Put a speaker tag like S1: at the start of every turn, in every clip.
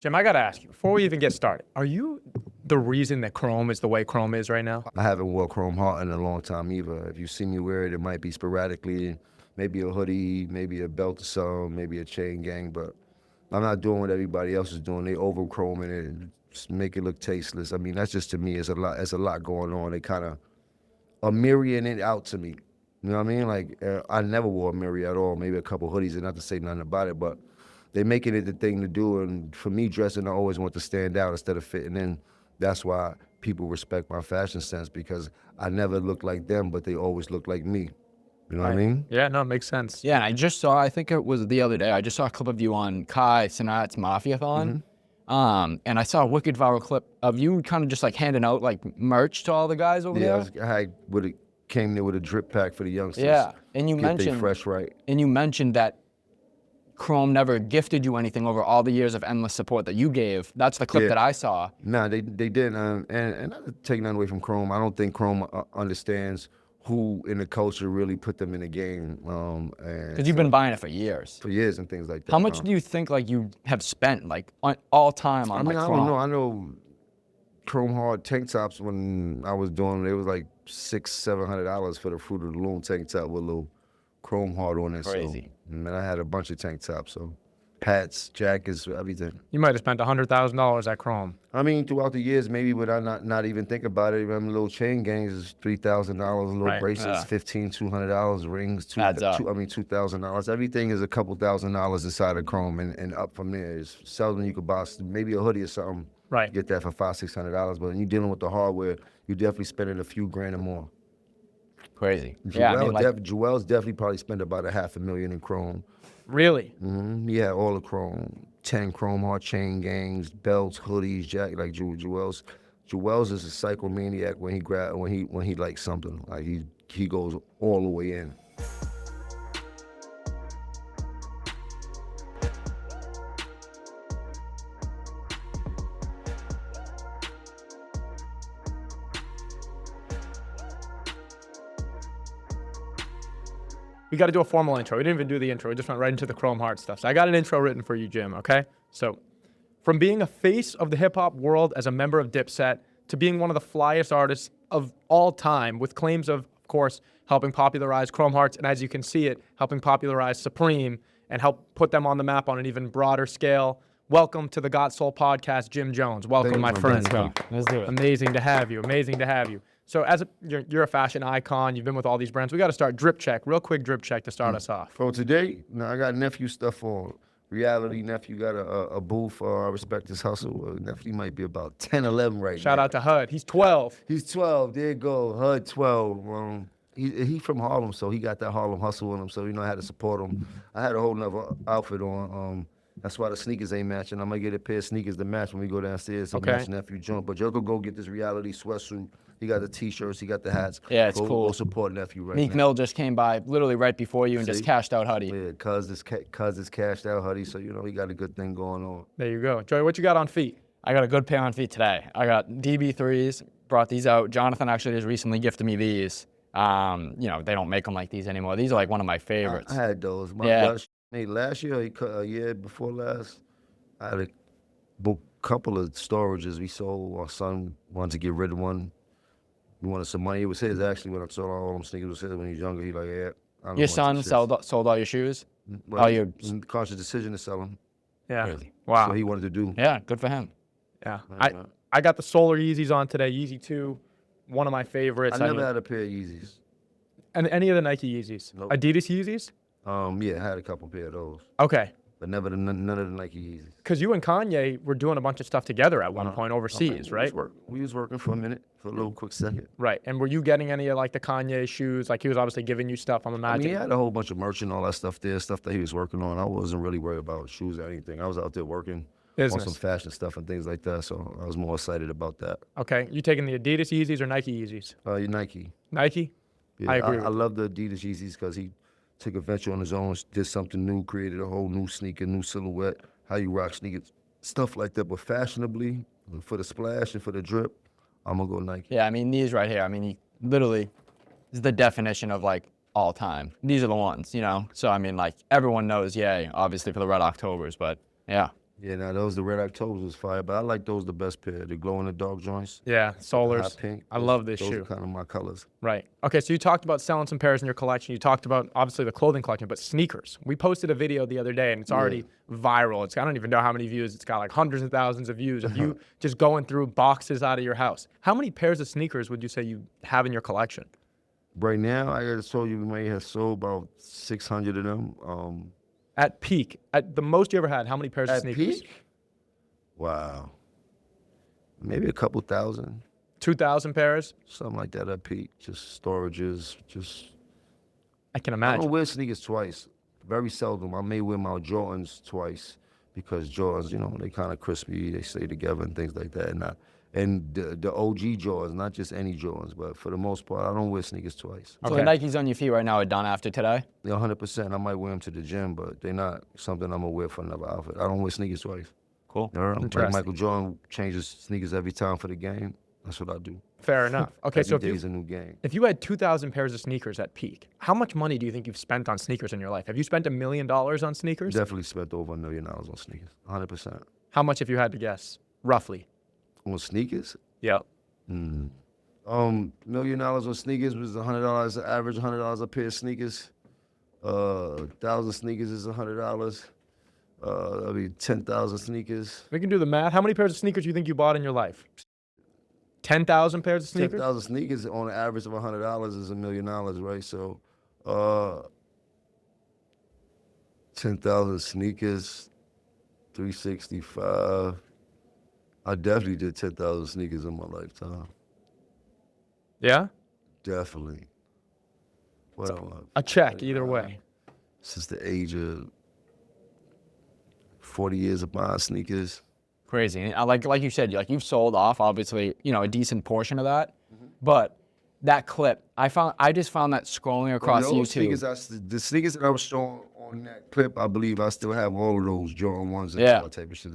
S1: Jim, I got to ask you, before we even get started, are you the reason that Chrome is the way Chrome is right now?
S2: I haven't worn Chrome Heart in a long time either. If you see me wear it, it might be sporadically, maybe a hoodie, maybe a belt or something, maybe a chain gang, but I'm not doing what everybody else is doing. They over chroming it and just make it look tasteless. I mean, that's just to me, it's a lot going on. They kind of are mirroring it out to me. You know what I mean? Like, I never wore a mirror at all, maybe a couple hoodies, and not to say nothing about it, but they're making it the thing to do. And for me, dressing, I always want to stand out instead of fitting in. That's why people respect my fashion sense, because I never look like them, but they always look like me. You know what I mean?
S1: Yeah, no, it makes sense.
S3: Yeah, and I just saw, I think it was the other day, I just saw a clip of you on Qias Omar's Mafia-thon. And I saw a wicked viral clip of you kind of just like handing out like merch to all the guys over there.
S2: I came there with a drip pack for the youngsters.
S3: Yeah, and you
S2: Get they
S3: mentioned
S2: fresh right.
S3: And you mentioned that Chrome never gifted you anything over all the years of endless support that you gave. That's the clip that I saw.
S2: Nah, they didn't. And not to take nothing away from Chrome, I don't think Chrome understands who in the culture really put them in the game.
S3: Because you've been buying it for years.
S2: For years and things like that.
S3: How much do you think like you have spent like on all time on
S2: I mean,
S3: like
S2: I
S3: Chrome?
S2: don't know. I know Chrome Hard tank tops when I was doing it was like $600-700 for the Fruit of the Loom tank top with a little Chrome Hard on it.
S3: Crazy.
S2: So, man, I had a bunch of tank tops, so hats, jackets, everything.
S1: You might have spent $100,000 at Chrome.
S2: I mean, throughout the years, maybe would I not even think about it. Remember, little chain gangs is $3,000, little bracelets, $1,500-200, rings, $2,000. Everything is a couple $1,000s inside of Chrome, and up from there. It's seldom you could buy maybe a hoodie or something.
S1: Right.
S2: Get that for $500-600, but when you're dealing with the hardware, you're definitely spending a few grand or more.
S3: Crazy.
S2: Joel's definitely probably spent about $500,000 in Chrome.
S1: Really?
S2: Yeah, all the Chrome, 10 Chrome Heart chain gangs, belts, hoodies, jacket. Like Joel's is a psychomaniac when he likes something. Like he goes all the way in.
S1: We got to do a formal intro. We didn't even do the intro. We just went right into the Chrome Heart stuff. So I got an intro written for you, Jim, okay? So from being a face of the hip-hop world as a member of Dipset to being one of the flyest artists of all time with claims of course, helping popularize Chrome Hearts, and as you can see it, helping popularize Supreme and help put them on the map on an even broader scale. Welcome to the Got Soul podcast, Jim Jones. Welcome, my friend.
S3: Let's do it.
S1: Amazing to have you. Amazing to have you. So you're a fashion icon. You've been with all these brands. We got to start drip check, real quick drip check to start us off.
S2: For today, I got nephew stuff on. Reality nephew got a booth. I respect his hustle. Nephew might be about 10, 11 right now.
S1: Shout out to HUD. He's 12.
S2: He's 12. There you go. HUD 12. He from Harlem, so he got that Harlem hustle in him. So I had to support him. I had a whole nother outfit on. That's why the sneakers ain't matching. I'm gonna get a pair of sneakers to match when we go downstairs. So match nephew jump. But y'all could go get this reality sweatsuit. He got the t-shirts, he got the hats.
S3: Yeah, it's cool.
S2: Go support nephew right
S3: Meek
S2: now.
S3: Mill just came by literally right before you and just cashed out Huddy.
S2: Yeah, cuz is cashed out Huddy, so he got a good thing going on.
S1: There you go. Joey, what you got on feet?
S3: I got a good pair on feet today. I got DB3s, brought these out. Jonathan actually just recently gifted me these. They don't make them like these anymore. These are like one of my favorites.
S2: I had those. Last year, a year before last, I had a couple of storages we sold. Our son wanted to get rid of one. We wanted some money. It was his actually when I sold all them sneakers. It was his when he was younger. He like, yeah.
S3: Your son sold all your shoes?
S2: Well, all your conscious decision to sell them.
S1: Yeah.
S3: Really?
S1: Wow.
S2: So he wanted to do.
S3: Yeah, good for him.
S1: Yeah. I got the Solar Yeezys on today. Yeezy 2, one of my favorites.
S2: I never had a pair of Yeezys.
S1: And any of the Nike Yeezys?
S2: Nope.
S1: Adidas Yeezys?
S2: Yeah, I had a couple pair of those.
S1: Okay.
S2: But none of the Nike Yeezys.
S1: Because you and Kanye were doing a bunch of stuff together at one point overseas, right?
S2: We was working for a minute, for a little quick second.
S1: Right. And were you getting any of like the Kanye shoes? Like he was obviously giving you stuff on the Magic.
S2: He had a whole bunch of merch and all that stuff there, stuff that he was working on. I wasn't really worried about shoes or anything. I was out there working on some fashion stuff and things like that, so I was more excited about that.
S1: Okay. You taking the Adidas Yeezys or Nike Yeezys?
S2: Nike.
S1: Nike?
S2: Yeah,
S1: I agree.
S2: I love the Adidas Yeezys because he took a venture on his own, did something new, created a whole new sneaker, new silhouette, how you rock sneakers, stuff like that. But fashionably, for the splash and for the drip, I'm going to go Nike.
S3: Yeah, these right here, he literally is the definition of like all time. These are the ones, So like everyone knows, obviously for the Red Octobers, but yeah.
S2: Yeah, now those the red Octobers was fire, but I like those the best pair. The glow in the dark joints.
S1: Yeah,
S2: The
S1: Solars.
S2: hot pink.
S1: I love this
S2: those
S1: shoe.
S2: are kind of my colors.
S1: Right. Okay, so you talked about selling some pairs in your collection. You talked about, obviously, the clothing collection, but sneakers. We posted a video the other day, and it's already viral. I don't even know how many views. It's got like hundreds of thousands of views of you just going through boxes out of your house. How many pairs of sneakers would you say you have in your collection?
S2: Right now, I gotta tell you, we may have sold about 600 of them.
S1: At peak, at the most you ever had, how many pairs of
S2: At
S1: sneakers?
S2: peak? Wow. Maybe a couple thousand,
S1: 2,000 pairs?
S2: something like that at peak. Just storages, just.
S1: I can
S2: I
S1: imagine.
S2: don't wear sneakers twice. Very seldom. I may wear my Jordans twice because Jordans, you know, they kind of crispy. They stay together and things like that. And the OG Jordans, not just any Jordans, but for the most part, I don't wear sneakers twice.
S3: So
S1: Okay.
S3: the Nikes on your feet right now are done after today?
S2: Yeah, 100%. I might wear them to the gym, but they're not something I'm gonna wear for another outfit. I don't wear sneakers twice.
S3: Cool.
S2: You know, like
S1: Interesting.
S2: Michael Jordan changes sneakers every time for the game. That's what I do.
S1: Fair enough. Okay, so
S2: Every day's a new game.
S1: if you had 2,000 pairs of sneakers at peak, how much money do you think you've spent on sneakers in your life? Have you spent $1 million on sneakers?
S2: Definitely spent over $1 million on sneakers. 100%.
S1: How much, if you had to guess, roughly?
S2: On sneakers?
S1: Yep.
S2: $1 million on sneakers was $100, average $100 a pair of sneakers. 1,000 sneakers is $100. That'll be 10,000 sneakers.
S1: We can do the math. How many pairs of sneakers do you think you bought in your life? 10,000 pairs of sneakers?
S2: 10,000 sneakers on an average of $100 is $1 million, right? So, 10,000 sneakers, 365. I definitely did 10,000 sneakers in my lifetime.
S1: Yeah?
S2: Definitely. Well,
S1: A check, either way.
S2: since the age of 40 years of buying sneakers.
S3: Crazy. And like you said, you've sold off obviously, a decent portion of that, but that clip, I just found that scrolling across
S2: Those
S3: YouTube.
S2: the sneakers that I was showing on that clip, I believe I still have all of those Jordan ones and
S3: Yeah.
S2: all that type of shit.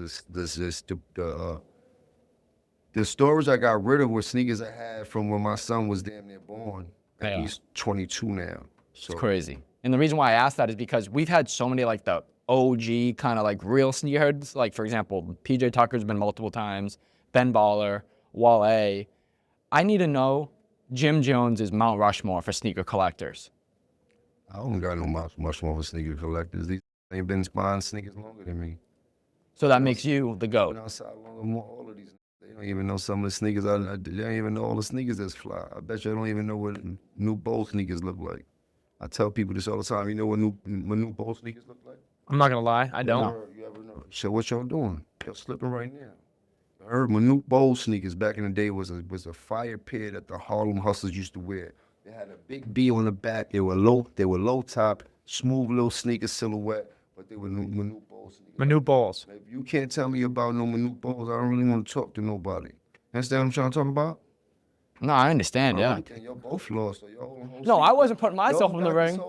S2: The storage I got rid of were sneakers I had from when my son was damn near born.
S3: Yeah.
S2: He's 22 now. So
S3: It's crazy. And the reason why I asked that is because we've had so many like the OG kind of like real sneakerheads. Like for example, PJ Tucker's been multiple times, Ben Baller, Wale. I need to know Jim Jones is Mount Rushmore for sneaker collectors.
S2: I don't got no much more for sneaker collectors. These ain't been buying sneakers longer than me.
S3: So that makes you the
S2: Been
S3: GOAT.
S2: outside longer than all of these. They don't even know some of the sneakers. They don't even know all the sneakers that's fly. I bet you they don't even know what new bowl sneakers look like. I tell people this all the time. You know what new bowl sneakers look like?
S1: I'm not going to lie. I don't.
S2: You ever know? So what y'all doing? Y'all slipping right now. I heard Manute Bowl sneakers back in the day was a fire pair that the Harlem Hustlers used to wear. They had a big B on the back. They were low top, smooth little sneaker silhouette, but they were Manute Bowl sneakers.
S1: Manute Bowles.
S2: If you can't tell me about no Manute Bowls, I don't really want to talk to nobody. Understand what I'm trying to talk about?
S3: No, I understand, yeah.
S2: And y'all both lost. So y'all
S3: No, I wasn't putting myself in the ring.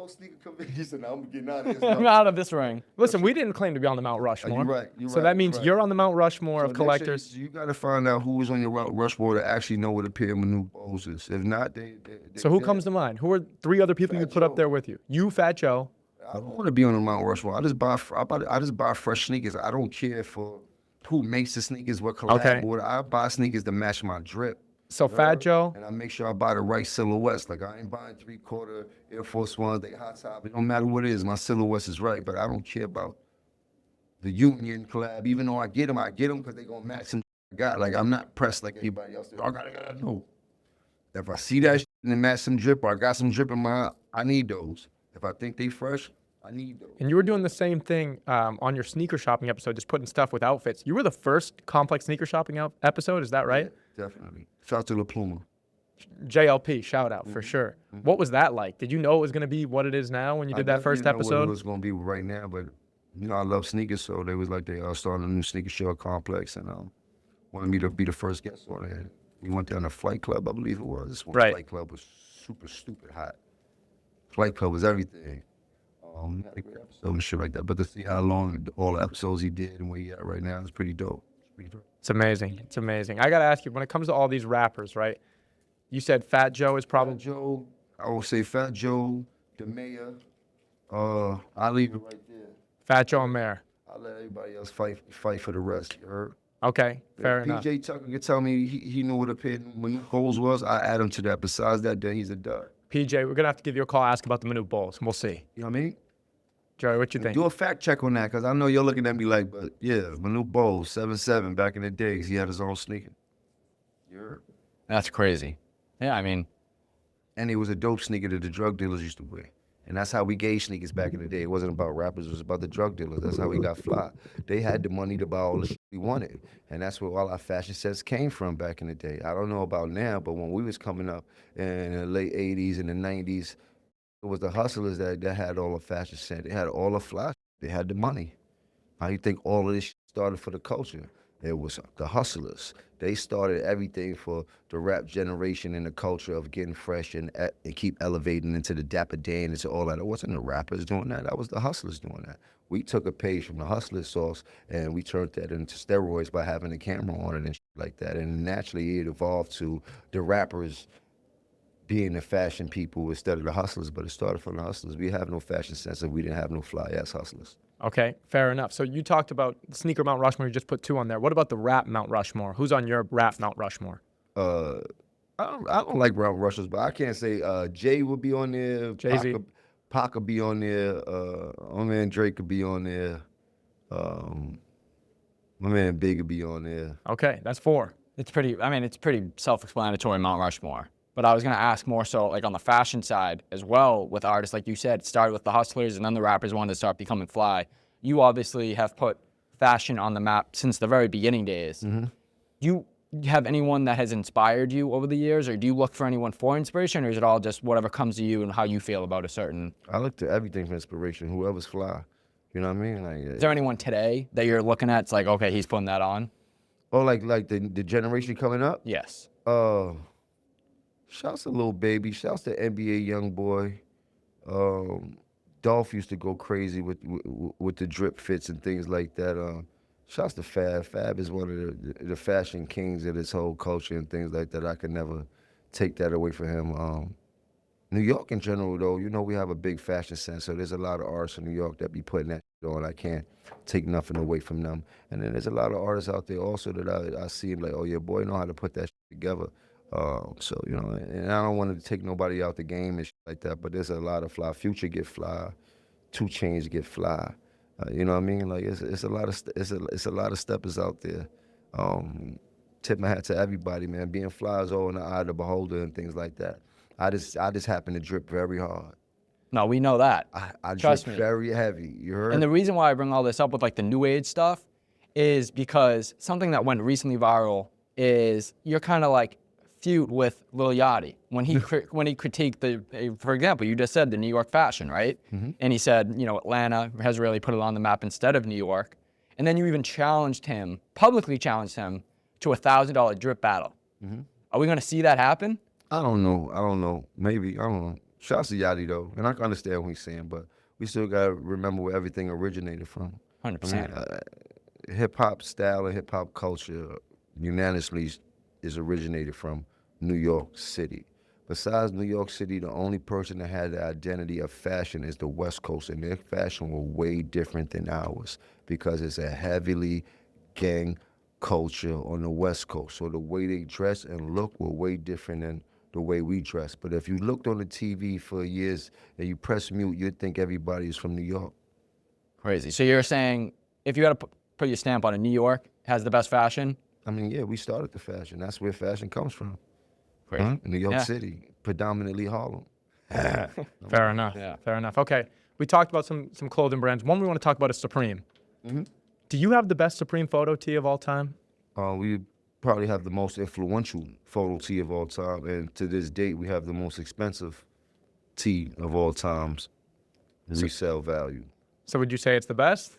S2: I'm getting out of here.
S3: I'm out of this ring.
S1: Listen, we didn't claim to be on the Mount Rushmore.
S2: You're right. You're
S1: So
S2: right,
S1: that means
S2: you're right.
S1: you're on the Mount Rushmore of
S2: So next year,
S1: collectors.
S2: You got to find out who is on your Mount Rushmore to actually know what a pair of Manute Bowls is. If not, they
S1: So who
S2: dead.
S1: comes to mind? Who are 3 other people you
S2: Fat
S1: put up
S2: Joe.
S1: there with you? You, Fat Joe.
S2: I don't want to be on the Mount Rushmore. I just buy fresh sneakers. I don't care for who makes the sneakers, what collab.
S1: Okay.
S2: What I buy sneakers to match my drip.
S1: So Fat Joe.
S2: And I make sure I buy the right silhouettes. Like I ain't buying 3/4 Air Force Ones, they hot top. It don't matter what it is. My silhouettes is right, but I don't care about the Union collab. Even though I get them because they gonna match some I got. Like I'm not pressed like anybody else. I gotta know. If I see that shit and it match some drip or I got some drip in my, I need those. If I think they fresh, I need those.
S1: And you were doing the same thing on your sneaker shopping episode, just putting stuff with outfits. You were the first complex sneaker shopping episode, is that right?
S2: Yeah, definitely. Shout out to La Puma.
S1: JLP, shout out for sure. What was that like? Did you know it was going to be what it is now when you did that first
S2: I didn't know what it
S1: episode?
S2: was gonna be right now, but I love sneakers, so they was like they starting a new sneaker show complex and wanted me to be the first guest on it. We went down to Flight Club, I believe it was. This one
S1: Right.
S2: Flight Club was super stupid hot. Flight Club was everything. Had a great episode and shit like that. But to see how long all the episodes he did and where he at right now is pretty dope. It's pretty dope.
S1: It's amazing. It's amazing. I got to ask you, when it comes to all these rappers, right? You said Fat Joe is
S2: Fat
S1: probably.
S2: Joe, I would say Fat Joe, the mayor. I'll leave it right there.
S1: Fat Joe Omar.
S2: I'll let everybody else fight for the rest. You heard?
S1: Okay, fair
S2: If
S1: enough.
S2: PJ Tucker could tell me he knew what a pin Manute Bowles was, I add him to that. Besides that, then he's a dud.
S1: PJ, we're gonna have to give you a call, ask about the Manute Bowls, and we'll see.
S2: You know what I mean?
S1: Joey, what you think?
S2: Do a fact check on that, because I know you're looking at me like, but yeah, Manute Bowles, 7'7", back in the days, he had his own sneaker. You heard?
S3: That's crazy. Yeah, I mean,
S2: And it was a dope sneaker that the drug dealers used to wear. And that's how we gave sneakers back in the day. It wasn't about rappers, it was about the drug dealers. That's how we got fly. They had the money to buy all the shit we wanted. And that's where all our fashion sets came from back in the day. I don't know about now, but when we was coming up in the late 80s and the 90s, it was the hustlers that had all the fashion set. They had all the fly. They had the money. How you think all of this started for the culture? It was the hustlers. They started everything for the rap generation and the culture of getting fresh and keep elevating into the Dapper Dan and into all that. It wasn't the rappers doing that. That was the hustlers doing that. We took a page from the hustler sauce and we turned that into steroids by having a camera on it and shit like that. And naturally it evolved to the rappers being the fashion people instead of the hustlers, but it started from the hustlers. We have no fashion sense if we didn't have no fly-ass hustlers.
S1: Okay, fair enough. So you talked about the sneaker Mount Rushmore. You just put 2 on there. What about the rap Mount Rushmore? Who's on your rap Mount Rushmore?
S2: I don't like Mount Rushmore, but I can't say Jay would be on there.
S1: Jay-Z.
S2: Pac could be on there. My man Drake could be on there. My man Big could be on there.
S1: Okay, that's 4.
S3: it's pretty self-explanatory, Mount Rushmore. But I was going to ask more so like on the fashion side as well with artists, like you said, it started with the hustlers and then the rappers wanted to start becoming fly. You obviously have put fashion on the map since the very beginning days.
S2: Mm-hmm.
S3: Do you have anyone that has inspired you over the years, or do you look for anyone for inspiration, or is it all just whatever comes to you and how you feel about a certain...
S2: I look to everything for inspiration, whoever's fly. You know what I mean? Like,
S3: Is there anyone today that you're looking at, it's like, okay, he's putting that on?
S2: oh, like the generation coming up?
S3: Yes.
S2: Shouts to Lil Baby. Shouts to NBA Youngboy. Dolph used to go crazy with the drip fits and things like that. Shouts to Fab. Fab is one of the fashion kings of this whole culture and things like that. I could never take that away from him. New York in general, though, you know, we have a big fashion sense, so there's a lot of artists in New York that be putting that shit on. I can't take nothing away from them. And then there's a lot of artists out there also that I see like, oh, yeah, boy, know how to put that shit together. So, you know, and I don't want to take nobody out the game and shit like that, but there's a lot of fly. Future get fly, 2 Chainz get fly. You know what I mean? Like it's a lot of steppers out there. Tip my hat to everybody, man. Being fly is all in the eye of the beholder and things like that. I just happen to drip very hard.
S3: No, we know that.
S2: I
S3: Trust
S2: drip
S3: me.
S2: very heavy. You heard?
S3: And the reason why I bring all this up with like the new age stuff is because something that went recently viral is you're kind of like feud with Lil Yachty when he critiqued for example, you just said the New York fashion, right? Mm-hmm. And he said, you know, Atlanta has really put it on the map instead of New York. And then you even publicly challenged him to a $1,000 drip battle. Mm-hmm. Are we gonna see that happen?
S2: I don't know. Maybe, I don't know. Shouts to Yachty, though. And I can understand what he's saying, but we still got to remember where everything originated from.
S3: 100%.
S2: Hip-hop style and hip-hop culture unanimously is originated from New York City. Besides New York City, the only person that had the identity of fashion is the West Coast, and their fashion was way different than ours because it's a heavily gang culture on the West Coast. So the way they dress and look were way different than the way we dress. But if you looked on the TV for years and you press mute, you'd think everybody is from New York.
S3: Crazy. So you're saying if you had to put your stamp on it, New York has the best fashion?
S2: I mean, yeah, we started the fashion. That's where fashion comes from.
S3: Crazy.
S2: Huh? New York City, predominantly Harlem.
S1: Fair enough.
S3: Yeah.
S1: Fair enough. Okay, we talked about some clothing brands. One we want to talk about is Supreme. Mm-hmm. Do you have the best Supreme photo tee of all time?
S2: We probably have the most influential photo tee of all time, and to this date, we have the most expensive tee of all times, resale value.
S1: So would you say it's the best?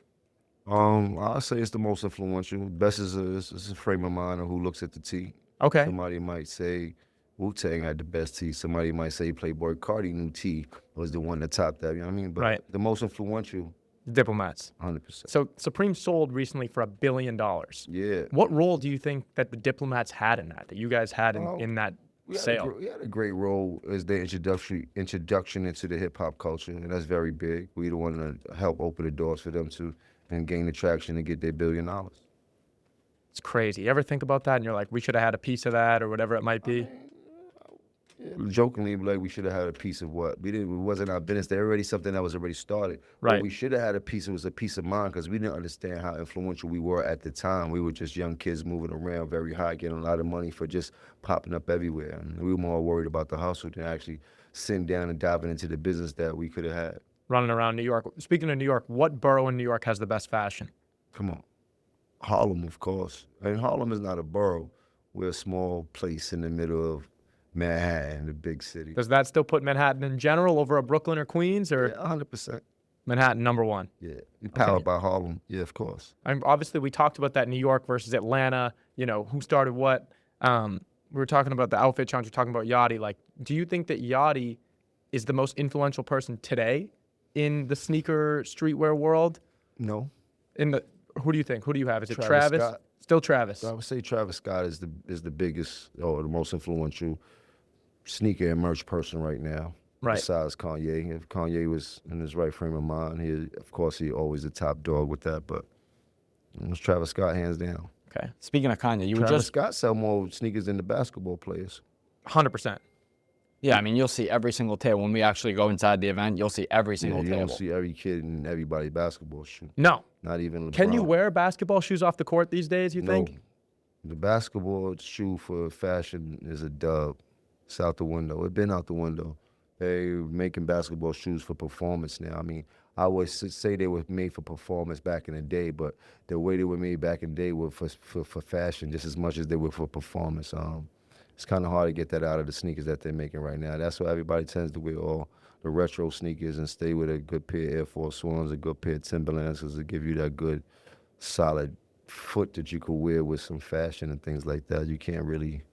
S2: I'll say it's the most influential. Best is a frame of mind of who looks at the tee.
S1: Okay.
S2: Somebody might say Wu-Tang had the best tee. Somebody might say Playboy Cardi new tee was the one that topped that. You know what I mean? But
S1: right.
S2: The most influential.
S1: Diplomats.
S2: 100%.
S1: So Supreme sold recently for $1 billion.
S2: Yeah.
S1: What role do you think that the Diplomats had in that you guys had in that sale?
S2: We had a great role as the introduction into the hip hop culture, and that's very big. We the one to help open the doors for them to and gain the traction and get their $1 billion.
S1: It's crazy. You ever think about that and you're like, we should have had a piece of that or whatever it might be?
S2: Jokingly, like we should have had a piece of what we didn't. It wasn't our business. There already something that was already started.
S1: Right.
S2: What we should have had a piece. It was a piece of mind because we didn't understand how influential we were at the time. We were just young kids moving around very high, getting a lot of money for just popping up everywhere. And we were more worried about the hustle than actually sitting down and diving into the business that we could have had.
S1: Running around New York. Speaking of New York, what borough in New York has the best fashion?
S2: Come on, Harlem, of course. And Harlem is not a borough. We're a small place in the middle of Manhattan, the big city.
S1: Does that still put Manhattan in general over a Brooklyn or Queens, or
S2: Yeah, 100%.
S1: Manhattan #1?
S2: Yeah, we powered by Harlem. Yeah, of course.
S1: Obviously, we talked about that New York versus Atlanta. You know, who started what? We were talking about the outfit challenge. We're talking about Yachty. Like, do you think that Yachty is the most influential person today in the sneaker streetwear world?
S2: No.
S1: Who do you think? Who do you have? Is it
S2: Travis
S1: Travis?
S2: Scott.
S1: Still Travis.
S2: I would say Travis Scott is the biggest or the most influential sneaker and merch person right now.
S1: Right.
S2: Besides Kanye. If Kanye was in his right frame of mind, he always the top dog with that, but it was Travis Scott hands down.
S1: Okay.
S3: Speaking of Kanye,
S2: Travis Scott sell more sneakers than the basketball players.
S1: 100%.
S3: Yeah, I mean, you'll see every single table. When we actually go inside the event, you'll see every single
S2: You
S3: table.
S2: don't see every kid in everybody's basketball shoe.
S1: No.
S2: Not even LeBron.
S1: Can you wear basketball shoes off the court these days, you think?
S2: No. The basketball shoe for fashion is a dub. It's out the window. It's been out the window. They're making basketball shoes for performance now. I mean, I always say they were made for performance back in the day, but the way they were made back in the day were for fashion just as much as they were for performance. It's kind of hard to get that out of the sneakers that they're making right now. That's why everybody tends to wear all the retro sneakers and stay with a good pair of Air Force Ones, a good pair of Timberlands, because they give you that good, solid foot that you could wear with some fashion and things like that. You can't really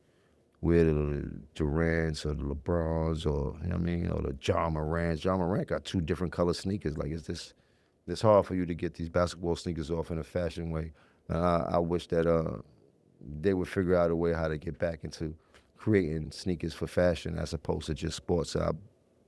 S2: wear the Durants or the LeBrons or, you know what I mean, or the John Morants. John Morant got 2 different color sneakers. Like, it's hard for you to get these basketball sneakers off in a fashion way. And I wish that they would figure out a way how to get back into creating sneakers for fashion as opposed to just sports. So I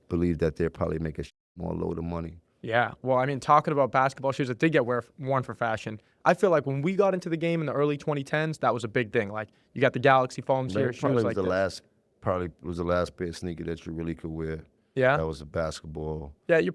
S2: believe that they'll probably make a more load of money.
S1: Yeah. Well, I mean, talking about basketball shoes that did get worn for fashion, I feel like when we got into the game in the early 2010s, that was a big thing. Like, you got the Galaxy foams here, shoes
S2: Probably
S1: like this.
S2: Probably was the last pair of sneaker that you really could wear.
S1: Yeah.
S2: That was a basketball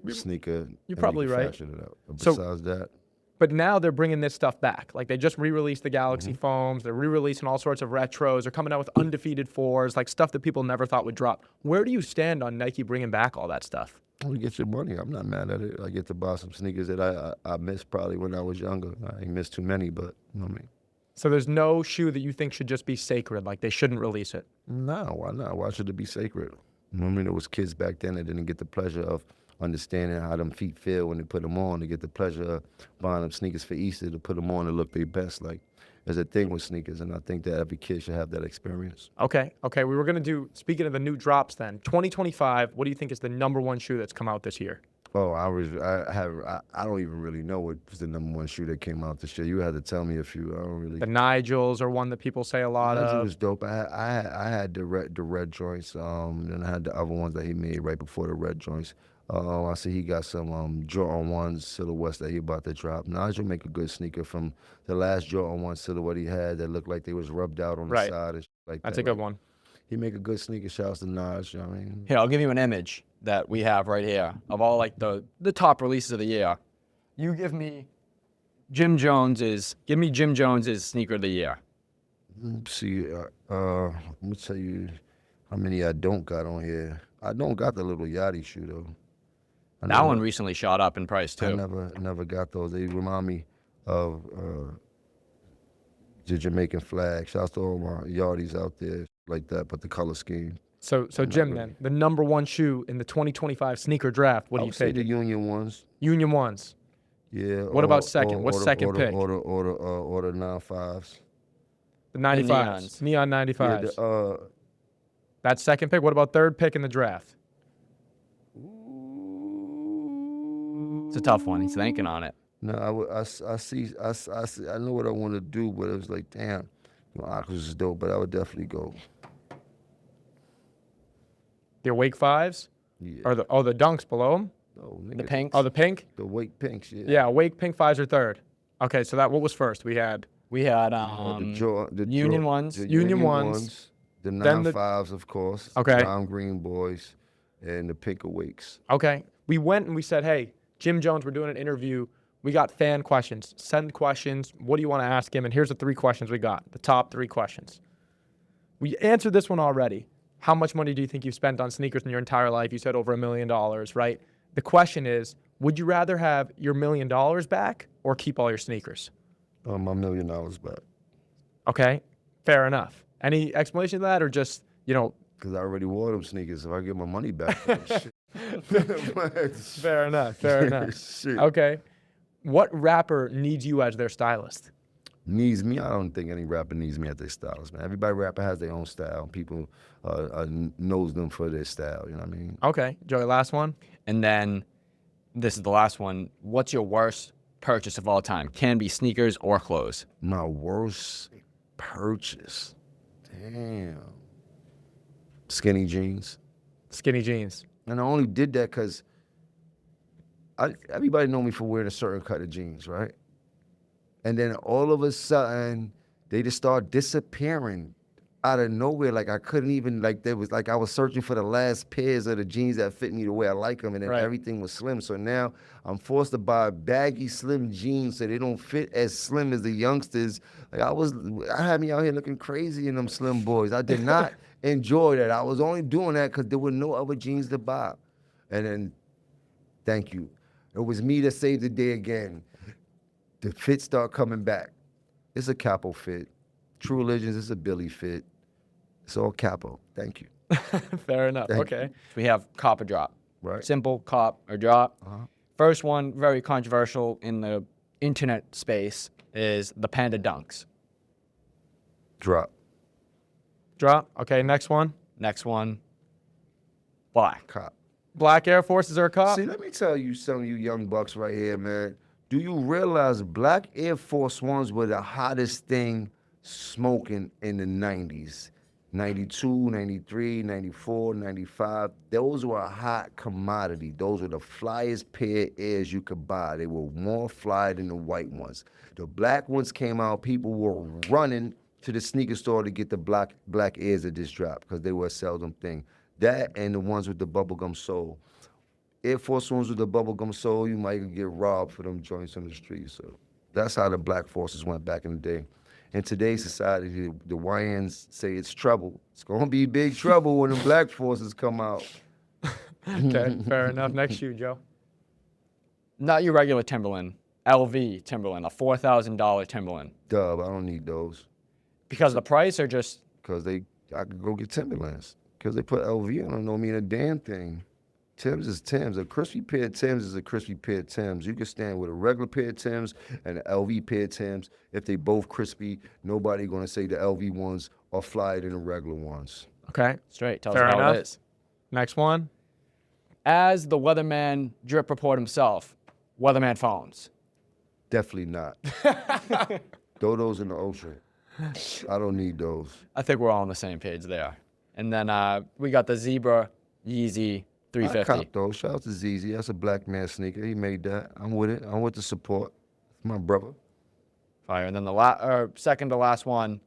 S2: sneaker.
S1: You're probably right.
S2: Fashion it up.
S1: So-
S2: Besides that,
S1: But now they're bringing this stuff back. Like, they just re-released the Galaxy foams. They're re-releasing all sorts of retros. They're coming out with undefeated 4s, like stuff that people never thought would drop. Where do you stand on Nike bringing back all that stuff?
S2: you get your money. I'm not mad at it. I get to buy some sneakers that I missed probably when I was younger. I ain't missed too many, but you know what I mean.
S1: So there's no shoe that you think should just be sacred, like they shouldn't release it?
S2: No, why not? Why should it be sacred? You know what I mean? There was kids back then that didn't get the pleasure of understanding how them feet feel when they put them on, to get the pleasure of buying them sneakers for Easter to put them on and look their best. Like, there's a thing with sneakers, and I think that every kid should have that experience.
S1: Okay. We were going to do, speaking of the new drops then, 2025, what do you think is the #1 shoe that's come out this year?
S2: Oh, I don't even really know what was the #1 shoe that came out this year. You had to tell me a few. I don't really.
S1: The Nigels are one that people say a lot
S2: Nigel
S1: of.
S2: was dope. I had the red joints. Then I had the other ones that he made right before the red joints. I see he got some Jordan 1s silhouettes that he about to drop. Nigel make a good sneaker from the last Jordan 1 silhouette he had that looked like they was rubbed out on the side and shit like that.
S1: That's a good one.
S2: He make a good sneaker. Shouts to Naj, you know what I mean?
S3: Here, I'll give you an image that we have right here of all like the top releases of the year. You give me Jim Jones's sneaker of the year.
S2: Let's see, let me tell you how many I don't got on here. I don't got the little Yachty shoe though.
S3: That one recently shot up in price too.
S2: I never got those. They remind me of the Jamaican flag. Shouts to all my Yachties out there like that, but the color scheme.
S1: So Jim, then, the #1 shoe in the 2025 sneaker draft, what do you
S2: say?
S1: think?
S2: The Union ones.
S1: Union ones.
S2: Yeah.
S1: What about second? What's second pick?
S2: Order 95s.
S1: The 95s. Neon 95s.
S2: Yeah,
S1: That's second pick. What about third pick in the draft?
S3: It's a tough one. He's thinking on it.
S2: No, I see. I know what I want to do, but it was like, damn, Aquas is dope, but I would definitely go.
S1: The Awake 5s?
S2: Yeah.
S1: Or the Dunks below them?
S2: No,
S3: The
S2: nigga.
S3: pinks.
S1: Oh, the pink?
S2: The Wake Pinks, yeah.
S1: Yeah, Wake Pink 5s are third. Okay, so what was first? We had
S3: We had
S2: The
S3: Union ones.
S2: The
S1: Union ones.
S2: The
S1: Then the-
S2: 9.5s, of course.
S1: Okay.
S2: Lime Green Boys, and the Pink Awakes.
S1: Okay. We went and we said, hey, Jim Jones, we're doing an interview. We got fan questions. Send questions. What do you want to ask him? And here's the 3 questions we got, the top 3 questions. We answered this one already. How much money do you think you've spent on sneakers in your entire life? You said over $1 million, right? The question is, would you rather have your $1 million back or keep all your sneakers?
S2: My $1 million back.
S1: Okay, fair enough. Any explanation to that or just,
S2: Because I already wore them sneakers. If I get my money back for them, shit.
S1: fair enough, fair enough.
S2: Shit.
S1: Okay. What rapper needs you as their stylist?
S2: Needs me? I don't think any rapper needs me at their styles, man. Everybody rapper has their own style. People knows them for their style, you know what I mean?
S1: Okay, Joey, last one.
S3: And then this is the last one. What's your worst purchase of all time? Can be sneakers or clothes.
S2: My worst purchase. Damn. Skinny jeans.
S1: Skinny jeans.
S2: And I only did that because everybody know me for wearing a certain cut of jeans, right? And then all of a sudden, they just start disappearing out of nowhere. Like I couldn't even, there was I was searching for the last pairs of the jeans that fit me the way I like them, and then
S1: Right.
S2: everything was slim. So now I'm forced to buy baggy, slim jeans so they don't fit as slim as the youngsters. I had me out here looking crazy in them slim boys. I did not enjoy that. I was only doing that because there were no other jeans to buy. And then, thank you. It was me that saved the day again. The fit start coming back. It's a capo fit. True Religions, it's a Billy fit. It's all capo. Thank you.
S1: Fair enough.
S2: Thank
S1: Okay.
S3: We have cop or drop.
S2: Right.
S3: Simple, cop or drop.
S2: Uh-huh.
S3: First one, very controversial in the internet space, is the Panda Dunks.
S2: Drop.
S1: Drop. Okay, next one.
S3: Next one, black.
S2: Cop.
S1: Black Air Forces are a cop.
S2: See, let me tell you, some of you young bucks right here, man. Do you realize black Air Force Ones were the hottest thing smoking in the 90s? 92, 93, 94, 95. Those were a hot commodity. Those were the flyest pair of Airs you could buy. They were more fly than the white ones. The black ones came out, people were running to the sneaker store to get the black Airs that just dropped because they were a seldom thing. That and the ones with the bubblegum sole. Air Force Ones with the bubblegum sole, you might get robbed for them joints on the street. So that's how the black forces went back in the day. In today's society, the YNs say it's trouble. It's gonna be big trouble when the black forces come out.
S1: Okay, fair enough. Next shoe, Joe.
S3: Not your regular Timberland, LV Timberland, a $4,000 Timberland.
S2: Dub, I don't need those.
S3: Because of the price or just,
S2: Because I could go get Timberlands. Because they put LV on, don't mean a damn thing. Timbs is Timbs. A crispy pair of Timbs is a crispy pair of Timbs. You can stand with a regular pair of Timbs and an LV pair of Timbs. If they both crispy, nobody gonna say the LV ones are flyer than the regular ones.
S1: Okay.
S3: straight, tells
S1: Fair
S3: you how
S1: enough.
S3: it is.
S1: Next one.
S3: As the weatherman drip report himself, weatherman phones.
S2: Definitely not. Throw those in the ocean. I don't need those.
S3: I think we're all on the same page there. And then we got the Zebra Yeezy
S2: I
S3: 350.
S2: cop those. Shout out to ZZ. That's a black man sneaker. He made that. I'm with it. I'm with the support. It's my brother.
S3: Fire. And then the second to last one,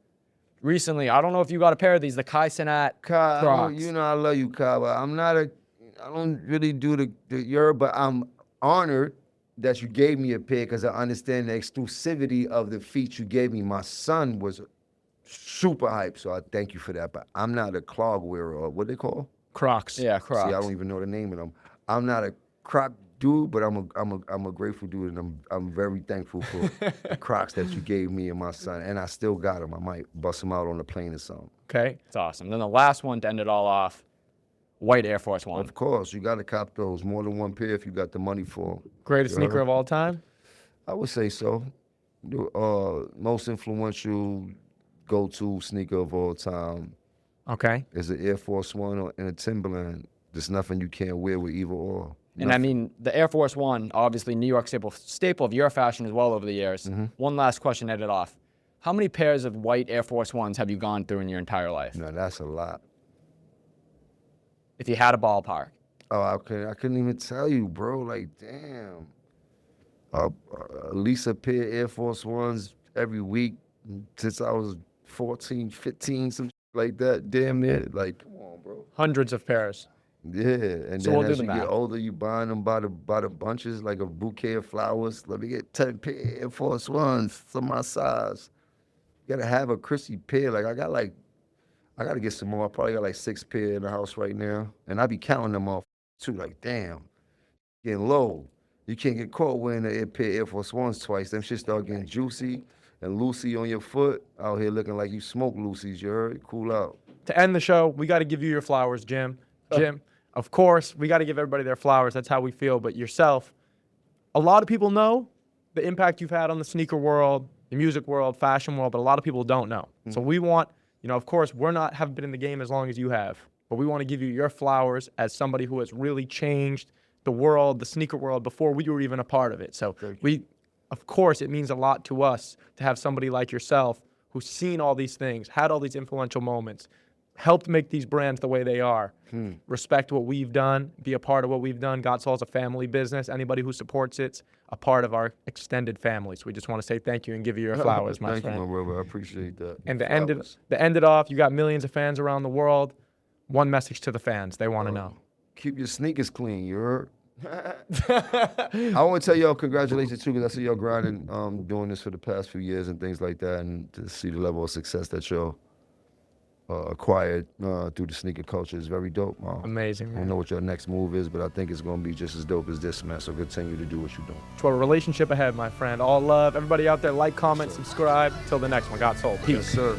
S3: recently, I don't know if you got a pair of these, the Kai
S2: Kai,
S3: Crocs.
S2: you know I love you, Kai, but I don't really do the Europe, but I'm honored that you gave me a pair because I understand the exclusivity of the feet you gave me. My son was super hyped, so I thank you for that. But I'm not a clog wearer or what they call?
S1: Crocs.
S3: Yeah, Crocs.
S2: See, I don't even know the name of them. I'm not a Croc dude, but I'm a grateful dude, and I'm very thankful for the Crocs that you gave me and my son, and I still got them. I might bust them out on the plane or something.
S1: Okay.
S3: It's awesome. Then the last one to end it all off, white Air Force One.
S2: Of course, you got to cop those. More than one pair if you got the money for them.
S1: Greatest
S2: Yeah.
S1: sneaker of all time.
S2: I would say so. Most influential go-to sneaker of all time
S1: Okay.
S2: is an Air Force One and a Timberland. There's nothing you can't wear with either or.
S3: And I mean, the Air Force One, obviously New York staple of your fashion as well over the years.
S2: Mm-hmm.
S3: One last question to end it off. How many pairs of white Air Force Ones have you gone through in your entire life?
S2: No, that's a lot.
S3: If you had a ballpark.
S2: Oh, I couldn't even tell you, bro. Like, damn. At least a pair of Air Force Ones every week since I was 14, 15, some like that. Damn near. Like, come on, bro.
S1: Hundreds of pairs.
S2: Yeah, and
S3: So
S2: then
S3: we'll do
S2: as
S3: the
S2: you get
S3: math.
S2: older, you buying them by the bunches, like a bouquet of flowers. Let me get 10 pair of Air Force Ones, some my size. You gotta have a Chrissy pair. Like I gotta get some more. I probably got like 6 pair in the house right now, and I be counting them off too. Like, damn, getting low. You can't get caught wearing a pair of Air Force Ones twice. Them shit start getting juicy and loosey on your foot. Out here looking like you smoke loosies. You heard? Cool out.
S1: To end the show, we got to give you your flowers, Jim. Jim, of course, we got to give everybody their flowers. That's how we feel. But yourself, a lot of people know the impact you've had on the sneaker world, the music world, fashion world, but a lot of people don't know. So we want, of course, haven't been in the game as long as you have, but we want to give you your flowers as somebody who has really changed the world, the sneaker world, before we were even a part of it. So of course, it means a lot to us to have somebody like yourself who's seen all these things, had all these influential moments, helped make these brands the way they are. Respect what we've done, be a part of what we've done. God Soul's a family business. Anybody who supports it's a part of our extended family. So we just want to say thank you and give you your flowers, my friend.
S2: Thank you, my brother. I appreciate that.
S1: And to end it off, you got millions of fans around the world. One message to the fans. They want to know.
S2: Keep your sneakers clean, you heard? I want to tell y'all congratulations too, because I see y'all grinding, doing this for the past few years and things like that, and to see the level of success that y'all acquired through the sneaker culture is very dope.
S1: Amazing,
S2: I
S1: man.
S2: don't know what your next move is, but I think it's going to be just as dope as this, man. So continue to do what you're doing.
S1: To a relationship ahead, my friend. All love. Everybody out there, like, comment, subscribe. Till the next one. God Soul. Peace.
S2: Yes, sir.